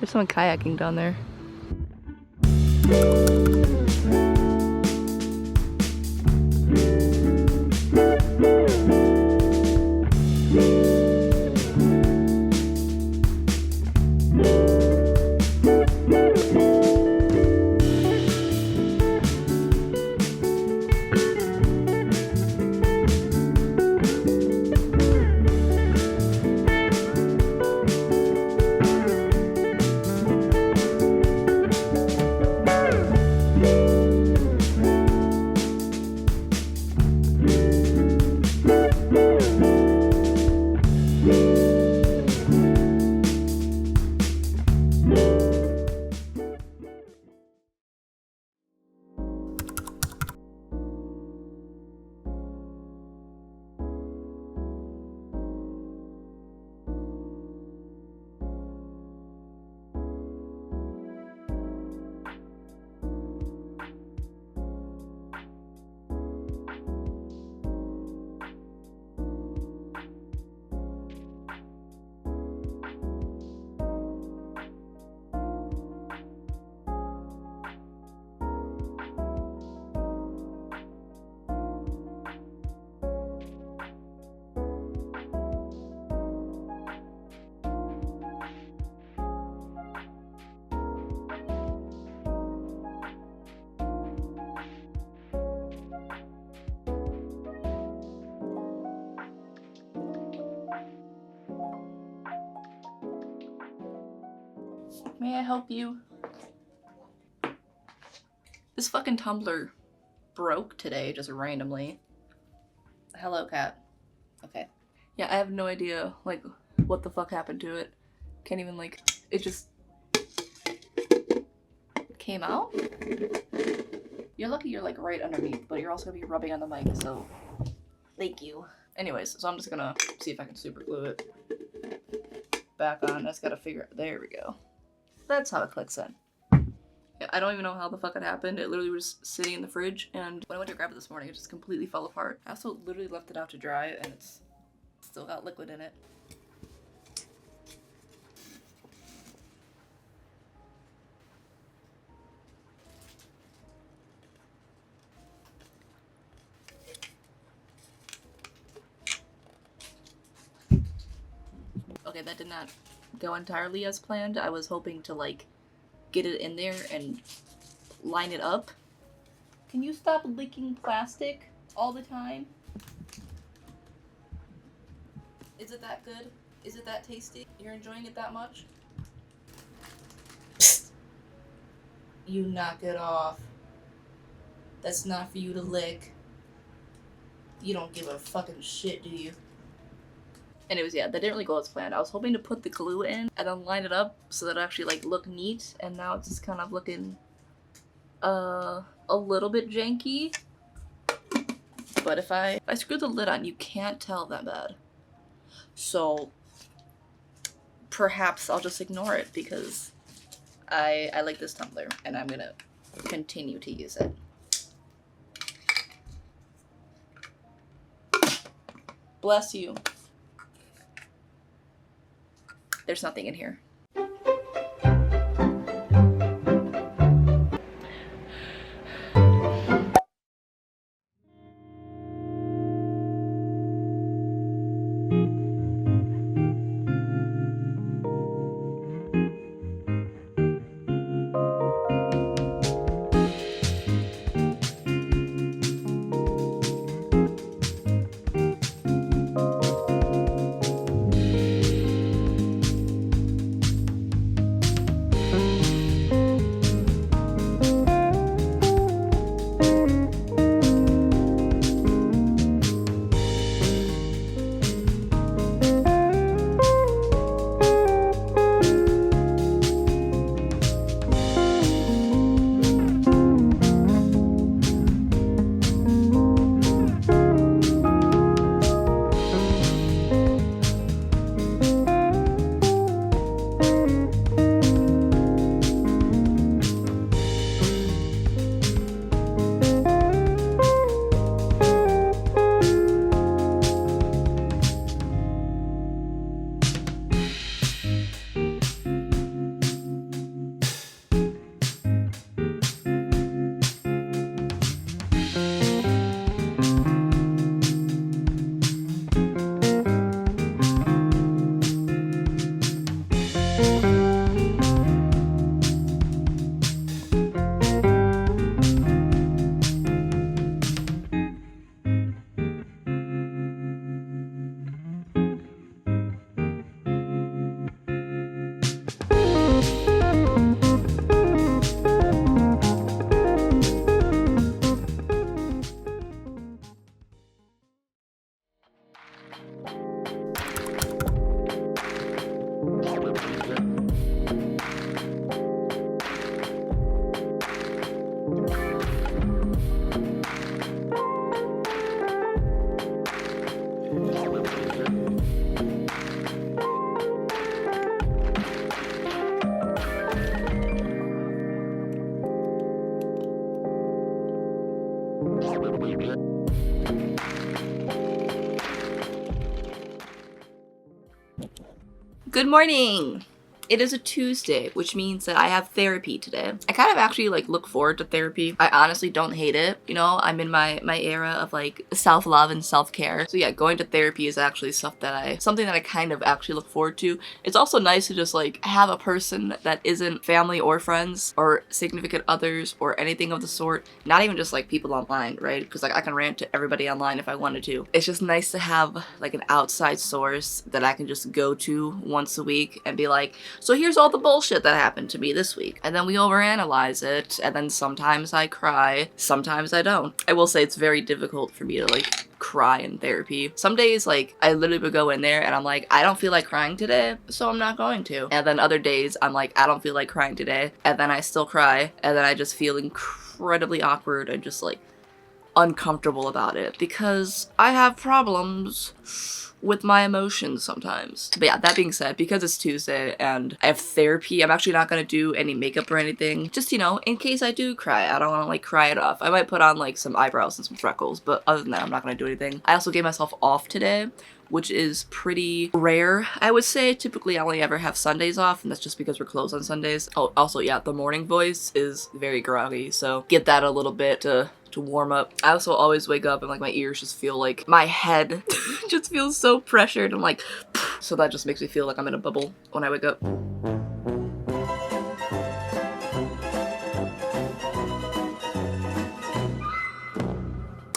There's someone kayaking down there. May I help you? This fucking tumbler broke today, just randomly. Hello, cat. Okay. Yeah, I have no idea, like, what the fuck happened to it. Can't even, like, it just came out? You're lucky you're, like, right underneath, but you're also gonna be rubbing on the mic, so thank you. Anyways, so I'm just gonna see if I can super glue it back on. I just gotta figure out, there we go. That's how it clicks in. Yeah, I don't even know how the fuck it happened. It literally was sitting in the fridge, and when I went to grab it this morning, it just completely fell apart. I also literally left it out to dry, and it's still got liquid in it. Okay, that did not go entirely as planned. I was hoping to, like, get it in there and line it up. Can you stop licking plastic all the time? Is it that good? Is it that tasty? You're enjoying it that much? Psst. You knock it off. That's not for you to lick. You don't give a fucking shit, do you? Anyways, yeah, that didn't really go as planned. I was hoping to put the glue in and then line it up so that it actually, like, look neat, and now it's just kind of looking a little bit janky. But if I screw the lid on, you can't tell that bad. So perhaps I'll just ignore it because I like this tumbler and I'm gonna continue to use it. Bless you. There's nothing in here. Good morning! It is a Tuesday, which means that I have therapy today. I kind of actually like look forward to therapy. I honestly don't hate it. You know, I'm in my era of like self-love and self-care. So yeah, going to therapy is actually something that I kind of actually look forward to. It's also nice to just like have a person that isn't family or friends or significant others or anything of the sort. Not even just like people online, right? Because like I can rant to everybody online if I wanted to. It's just nice to have like an outside source that I can just go to once a week and be like, so here's all the bullshit that happened to me this week. And then we overanalyze it, and then sometimes I cry, sometimes I don't. I will say it's very difficult for me to like cry in therapy. Some days like I literally would go in there and I'm like, I don't feel like crying today, so I'm not going to. And then other days I'm like, I don't feel like crying today, and then I still cry, and then I just feel incredibly awkward and just like uncomfortable about it because I have problems with my emotions sometimes. But yeah, that being said, because it's Tuesday and I have therapy, I'm actually not gonna do any makeup or anything. Just, you know, in case I do cry, I don't wanna like cry it off. I might put on like some eyebrows and some freckles, but other than that, I'm not gonna do anything. I also gave myself off today, which is pretty rare, I would say. Typically, I only ever have Sundays off, and that's just because we're closed on Sundays. Oh, also, yeah, the morning voice is very groggy, so get that a little bit to warm up. I also always wake up and like my ears just feel like my head just feels so pressured and like, so that just makes me feel like I'm in a bubble when I wake up.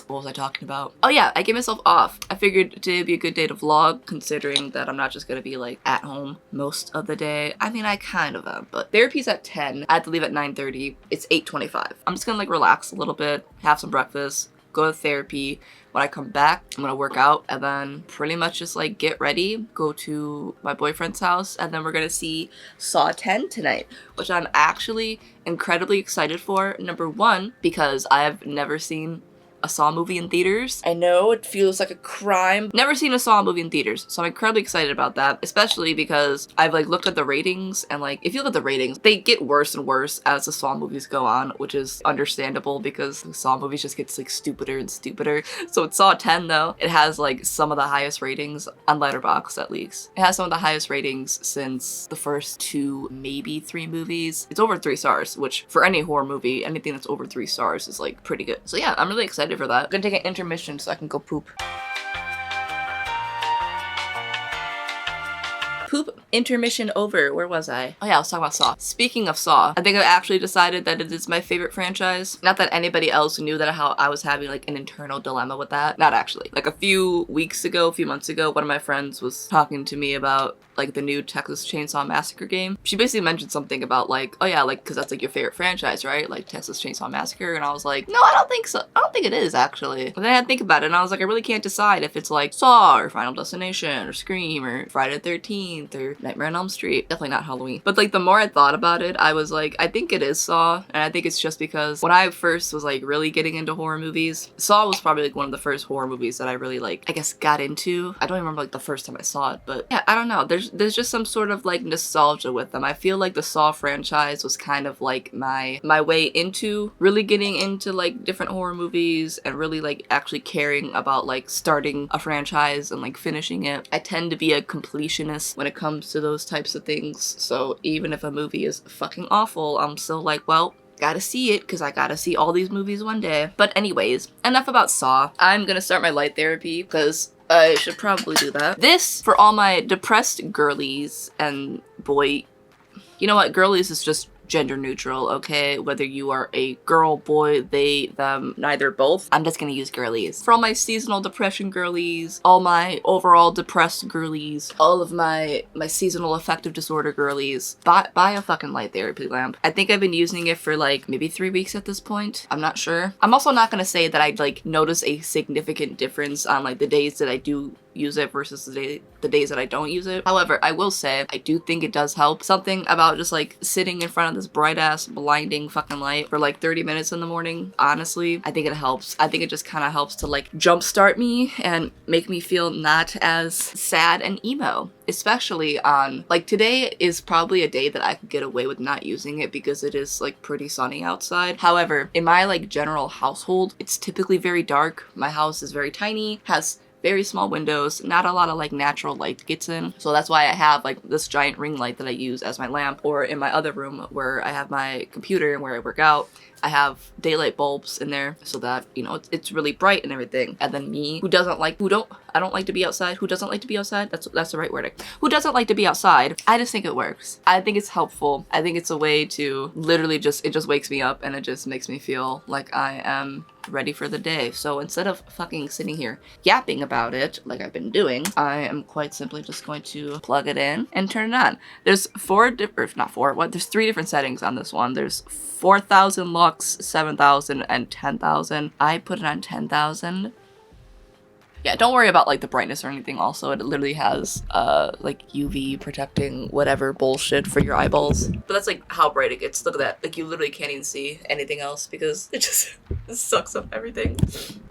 What was I talking about? Oh yeah, I gave myself off. I figured today would be a good day to vlog, considering that I'm not just gonna be like at home most of the day. I mean, I kind of am, but therapy's at 10. I have to leave at 9:30. It's 8:25. I'm just gonna like relax a little bit, have some breakfast, go to therapy. When I come back, I'm gonna work out and then pretty much just like get ready, go to my boyfriend's house, and then we're gonna see Saw 10 tonight, which I'm actually incredibly excited for. Number one, because I have never seen a Saw movie in theaters. I know it feels like a crime. Never seen a Saw movie in theaters, so I'm incredibly excited about that, especially because I've like looked at the ratings, and like if you look at the ratings, they get worse and worse as the Saw movies go on, which is understandable because the Saw movies just gets like stupider and stupider. So it's Saw 10 though. It has like some of the highest ratings on Letterboxd, at least. It has some of the highest ratings since the first 2, maybe 3 movies. It's over 3 stars, which for any horror movie, anything that's over 3 stars is like pretty good. So yeah, I'm really excited for that. I'm gonna take an intermission so I can go poop. Poop intermission over. Where was I? Oh yeah, I was talking about Saw. Speaking of Saw, I think I've actually decided that it is my favorite franchise. Not that anybody else knew that how I was having like an internal dilemma with that. Not actually. Like a few months ago, one of my friends was talking to me about like the new Texas Chainsaw Massacre game. She basically mentioned something about like, oh yeah, like because that's like your favorite franchise, right? Like Texas Chainsaw Massacre. And I was like, no, I don't think so. I don't think it is actually. But then I had to think about it and I was like, I really can't decide if it's like Saw or Final Destination or Scream or Friday the 13th or Nightmare on Elm Street. Definitely not Halloween. But like the more I thought about it, I was like, I think it is Saw. And I think it's just because when I first was like really getting into horror movies, Saw was probably like one of the first horror movies that I really like, I guess, got into. I don't even remember like the first time I saw it, but yeah, I don't know. There's just some sort of like nostalgia with them. I feel like the Saw franchise was kind of like my way into really getting into like different horror movies and really like actually caring about like starting a franchise and like finishing it. I tend to be a completionist when it comes to those types of things. So even if a movie is fucking awful, I'm still like, well, gotta see it because I gotta see all these movies one day. But anyways, enough about Saw. I'm gonna start my light therapy because I should probably do that. This for all my depressed girlies and boy, you know what, girlies is just gender neutral, okay? Whether you are a girl, boy, they, them, neither, both. I'm just gonna use girlies. For all my seasonal depression girlies, all my overall depressed girlies, all of my seasonal affective disorder girlies, buy a fucking light therapy lamp. I think I've been using it for like maybe 3 weeks at this point. I'm not sure. I'm also not gonna say that I'd like notice a significant difference on like the days that I do use it versus the days that I don't use it. However, I will say I do think it does help. Something about just like sitting in front of this bright ass blinding fucking light for like 30 minutes in the morning, honestly, I think it helps. I think it just kind of helps to like jumpstart me and make me feel not as sad and emo. Especially on like today is probably a day that I could get away with not using it because it is like pretty sunny outside. However, in my like general household, it's typically very dark. My house is very tiny, has very small windows, not a lot of like natural light gets in. So that's why I have like this giant ring light that I use as my lamp, or in my other room where I have my computer and where I work out, I have daylight bulbs in there so that, you know, it's really bright and everything. And then me, I don't like to be outside. Who doesn't like to be outside? That's the right word. Who doesn't like to be outside? I just think it works. I think it's helpful. I think it's a way to literally it just wakes me up and it just makes me feel like I am ready for the day. So instead of fucking sitting here yapping about it like I've been doing, I am quite simply just going to plug it in and turn it on. There's there's 3 different settings on this one. There's 4,000 lux, 7,000, and 10,000. I put it on 10,000. Yeah, don't worry about like the brightness or anything. Also, it literally has like UV protecting whatever bullshit for your eyeballs. But that's like how bright it gets. Look at that. Like you literally can't even see anything else because it just sucks up everything.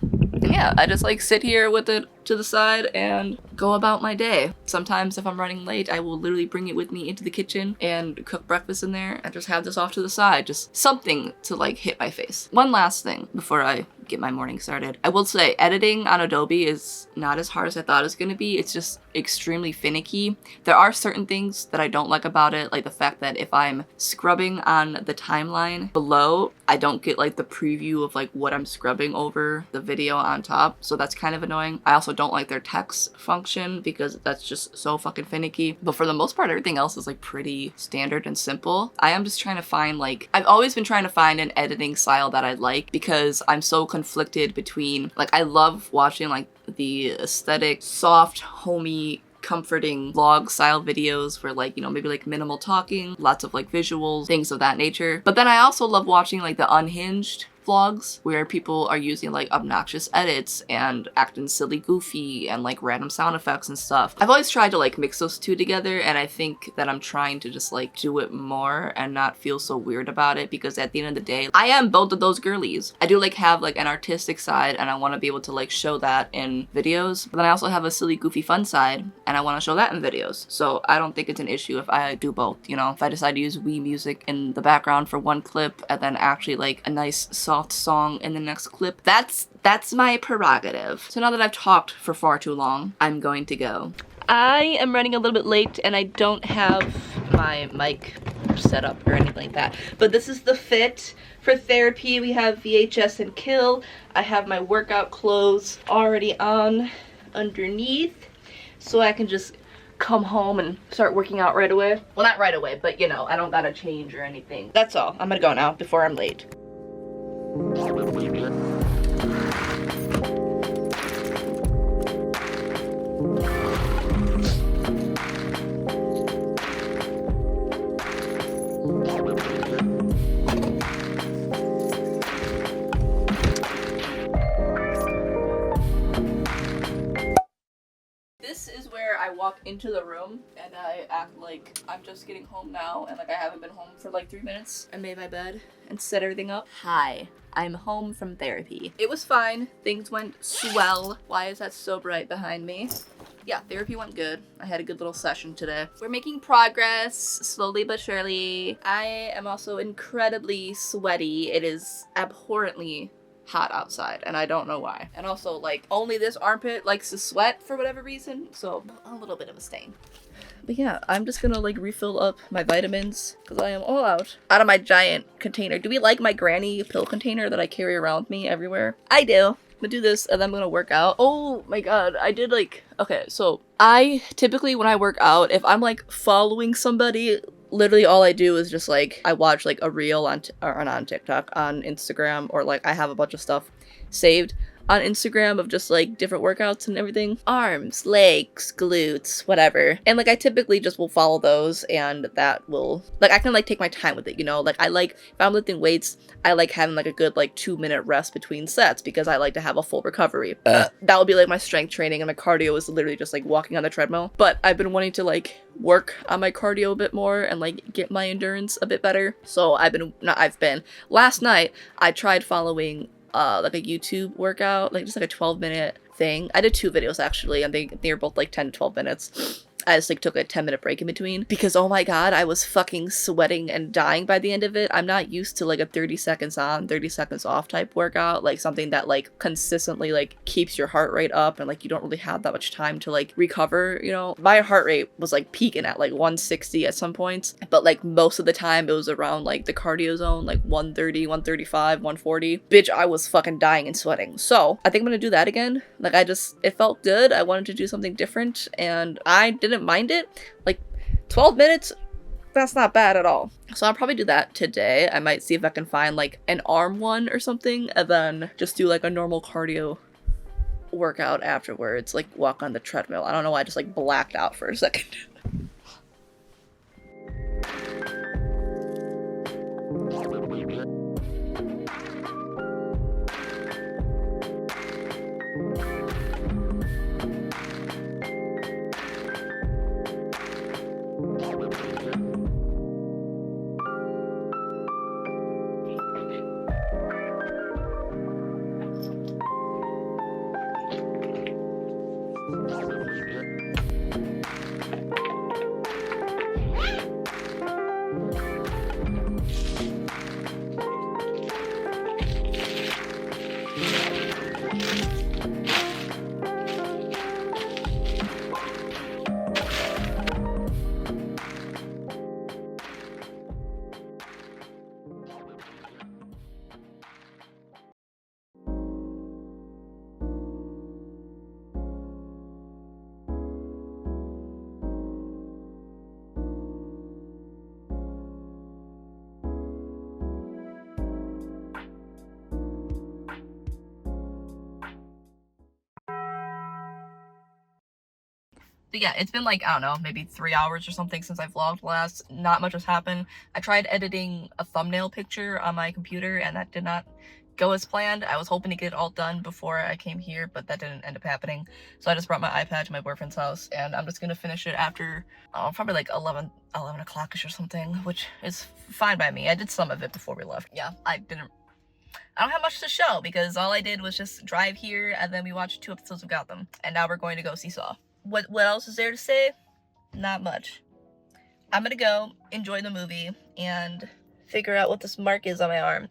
And yeah, I just like sit here with it to the side and go about my day. Sometimes if I'm running late, I will literally bring it with me into the kitchen and cook breakfast in there and just have this off to the side. Just something to like hit my face. One last thing before I get my morning started. I will say editing on Adobe is not as hard as I thought it was going to be. It's just extremely finicky. There are certain things that I don't like about it, like the fact that if I'm scrubbing on the timeline below, I don't get like the preview of like what I'm scrubbing over the video on top. So that's kind of annoying. I also don't like their text function because that's just so fucking finicky. But for the most part, everything else is like pretty standard and simple. I am just trying to find I've always been trying to find an editing style that I like because I'm so conflicted between like, I love watching like the aesthetic, soft, homey, comforting vlog style videos where like, you know, maybe like minimal talking, lots of like visuals, things of that nature. But then I also love watching like the unhinged vlogs where people are using like obnoxious edits and acting silly goofy and like random sound effects and stuff. I've always tried to like mix those two together, and I think that I'm trying to just like do it more and not feel so weird about it, because at the end of the day, I am both of those girlies. I do like have like an artistic side and I want to be able to like show that in videos, but then I also have a silly goofy fun side and I want to show that in videos. So I don't think it's an issue if I do both, you know, if I decide to use Wii music in the background for one clip and then actually like a nice soft song in the next clip. That's my prerogative. So now that I've talked for far too long, I'm going to go. I am running a little bit late and I don't have my mic set up or anything like that. But this is the fit for therapy. We have VHS and Kill. I have my workout clothes already on underneath, so I can just come home and start working out right away. Well, not right away, but you know, I don't gotta change or anything. That's all. I'm gonna go now before I'm late. This is where I walk into the room and I act like I'm just getting home now and like I haven't been home for like 3 minutes. I made my bed and set everything up. Hi, I'm home from therapy. It was fine. Things went swell. Why is that so bright behind me? Yeah, therapy went good. I had a good little session today. We're making progress, slowly but surely. I am also incredibly sweaty. It is abhorrently hot outside and I don't know why. And also like only this armpit likes to sweat for whatever reason, so a little bit of a stain. But yeah, I'm just gonna like refill up my vitamins because I am all out of my giant container. Do we like my granny pill container that I carry around with me everywhere? I do. I'm gonna do this and then I'm gonna work out. Oh my god, I did like, okay, so I typically when I work out, if I'm like following somebody, literally all I do is just like, I watch like a reel on TikTok, on Instagram, or like I have a bunch of stuff saved on Instagram of just like different workouts and everything. Arms, legs, glutes, whatever. And like I typically just will follow those and that will, like I can like take my time with it, you know? Like I like, if I'm lifting weights, I like having like a good like 2-minute rest between sets because I like to have a full recovery. That would be like my strength training, and my cardio is literally just like walking on the treadmill. But I've been wanting to like work on my cardio a bit more and like get my endurance a bit better. So last night I tried following like a YouTube workout, like just like a 12-minute thing. I did 2 videos actually, and they were both like 10 to 12 minutes. I just like took a 10-minute break in between because oh my god, I was fucking sweating and dying by the end of it. I'm not used to like a 30 seconds on, 30 seconds off type workout, like something that like consistently like keeps your heart rate up and like you don't really have that much time to like recover, you know. My heart rate was like peaking at like 160 at some points, but like most of the time it was around like the cardio zone, like 130, 135, 140. Bitch, I was fucking dying and sweating. So I think I'm gonna do that again. Like it felt good. I wanted to do something different and I didn't mind it. Like 12 minutes, that's not bad at all. So I'll probably do that today. I might see if I can find like an arm one or something and then just do like a normal cardio workout afterwards, like walk on the treadmill. I don't know why I just like blacked out for a second. But yeah, it's been like, I don't know, maybe 3 hours or something since I vlogged last. Not much has happened. I tried editing a thumbnail picture on my computer and that did not go as planned. I was hoping to get it all done before I came here, but that didn't end up happening. So I just brought my iPad to my boyfriend's house and I'm just gonna finish it after probably like 11 o'clock-ish or something, which is fine by me. I did some of it before we left. Yeah, I don't have much to show because all I did was just drive here and then we watched 2 episodes of Gotham and now we're going to go see Saw. What else is there to say? Not much. I'm gonna go enjoy the movie and figure out what this mark is on my arm.